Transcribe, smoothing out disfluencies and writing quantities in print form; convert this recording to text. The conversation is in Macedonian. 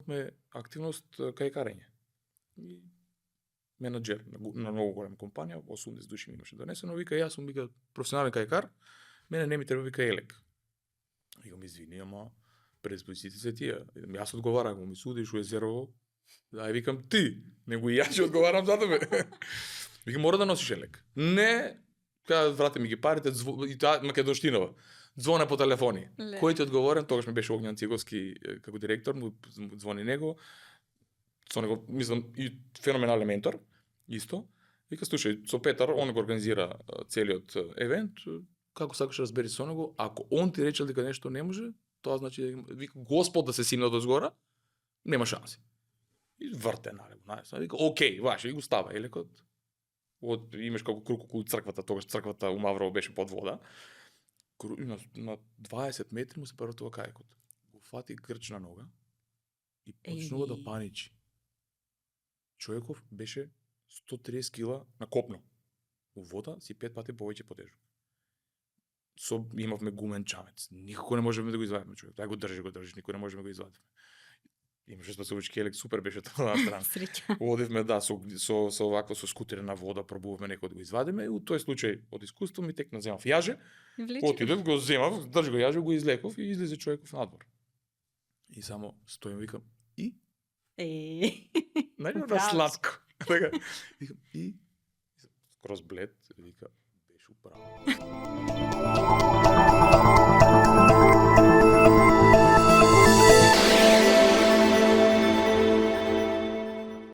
имавме активност кајкарење. И менаџер на многу голема компанија, 80 души ми имаше донесено, вика јас сум професионален кајкар, мене не ми треба вика елек. Викам извини, ама предиспозициите се тие. Јас одговарам, ми судиш у Езерово. Да, викам ти, него и јас ќе одговарам за тебе. Викам мора да носиш елек. Не, кога врате ми ги парите, и таа македонштинова. Звоне по телефони. Кој ти одговорен, тогаш ми беше Огњан Циговски како директор, му звони него. Со него, мислам, и феноменален ментор, исто. Вика, слушај, со Петар, он го организира целиот евент, како сакаш разбери со него, ако он ти речел дека нешто не може, тоа значи, вика, Господ да се симна до згора, нема шанси. И врте на него, најсно. Вика, окей, ваше, и го става елекот. Имаш како круг околу црквата, тогаш црквата у Маврово беше под вода. На 20 метри му се првртува кајкот. Го фати грчна нога и почнува да паничи. Човеков беше 130 кила на копно. У вода си 5 пати повеќе потежок. Имавме гумен чамец. Никако не можеме да го извадиме човек. Тај го држиш, никој не можеме да го извадиме. Имаше спасувачки елек, супер беше тоа на страна. Одивме со овакво со скутер на вода, пробувавме некој да го извадиме и у тој случај од искуство ми текна земав јаже. Отидев, го земав, држи го јаже, го излеков и излезе човеков надвор. И само стоим, викам, и? Најдобро сладко. Така, викам, и? Скроз блед, вика, беше управо.